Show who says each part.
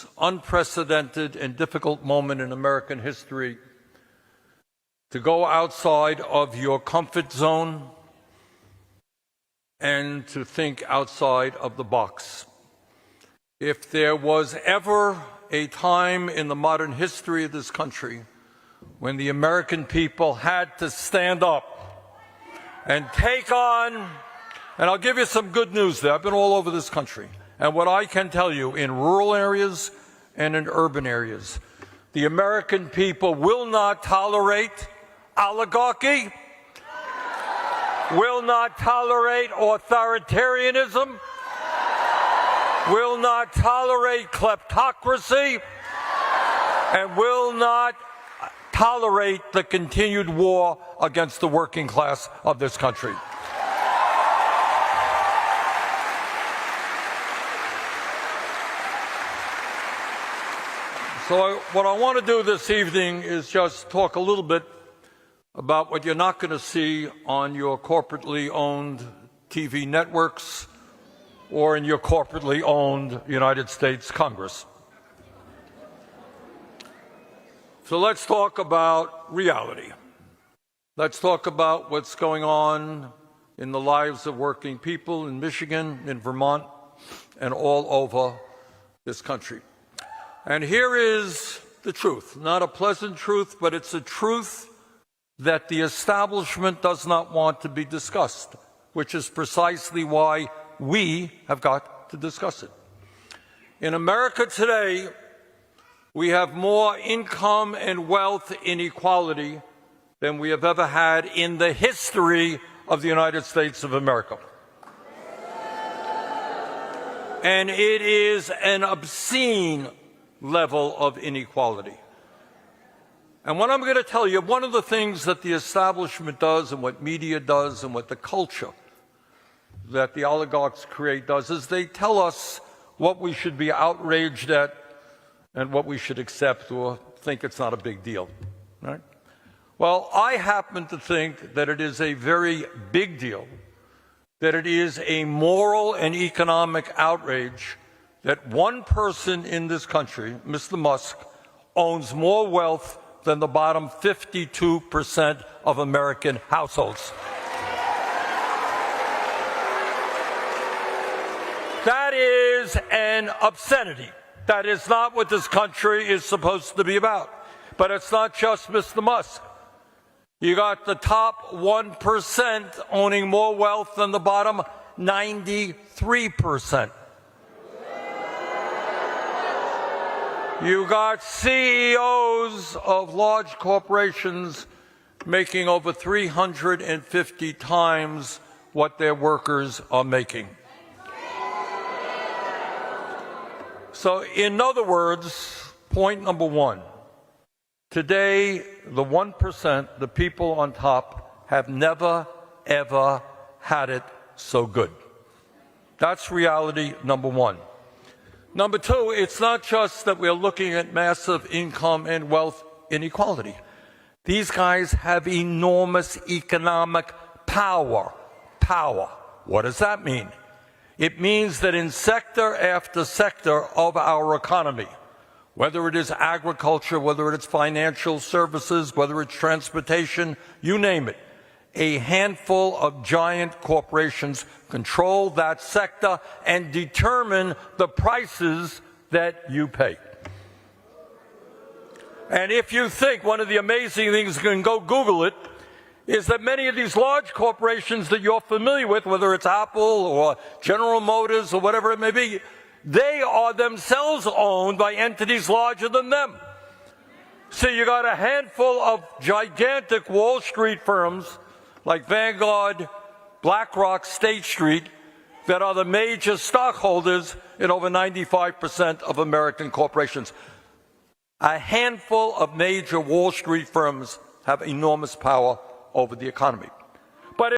Speaker 1: this unprecedented and difficult moment in American history to go outside of your comfort zone and to think outside of the box. If there was ever a time in the modern history of this country when the American people had to stand up and take on, and I'll give you some good news there. I've been all over this country. And what I can tell you, in rural areas and in urban areas, the American people will not tolerate oligarchy, will not tolerate authoritarianism, will not tolerate kleptocracy, and will not tolerate the continued war against the working class of this country. So what I want to do this evening is just talk a little bit about what you're not going to see on your corporately owned TV networks or in your corporately owned United States Congress. So let's talk about reality. Let's talk about what's going on in the lives of working people in Michigan, in Vermont, and all over this country. And here is the truth, not a pleasant truth, but it's a truth that the establishment does not want to be discussed, which is precisely why we have got to discuss it. In America today, we have more income and wealth inequality than we have ever had in the history of the United States of America. And it is an obscene level of inequality. And what I'm going to tell you, one of the things that the establishment does and what media does and what the culture that the oligarchs create does is they tell us what we should be outraged at and what we should accept or think it's not a big deal, right? Well, I happen to think that it is a very big deal, that it is a moral and economic outrage that one person in this country, Mr. Musk, owns more wealth than the bottom 52% of American households. That is an obscenity. That is not what this country is supposed to be about. But it's not just Mr. Musk. You got the top 1% owning more wealth than the bottom 93%. You got CEOs of large corporations making over 350 times what their workers are making. So, in other words, point number one, today the 1%, the people on top, have never, ever had it so good. That's reality number one. Number two, it's not just that we're looking at massive income and wealth inequality. These guys have enormous economic power. Power. What does that mean? It means that in sector after sector of our economy, whether it is agriculture, whether it's financial services, whether it's transportation, you name it, a handful of giant corporations control that sector and determine the prices that you pay. And if you think one of the amazing things, you can go Google it, is that many of these large corporations that you're familiar with, whether it's Apple or General Motors or whatever it may be, they are themselves owned by entities larger than them. So you got a handful of gigantic Wall Street firms like Vanguard, BlackRock, State Street, that are the major stockholders in over 95% of American corporations. A handful of major Wall Street firms have enormous power over the economy.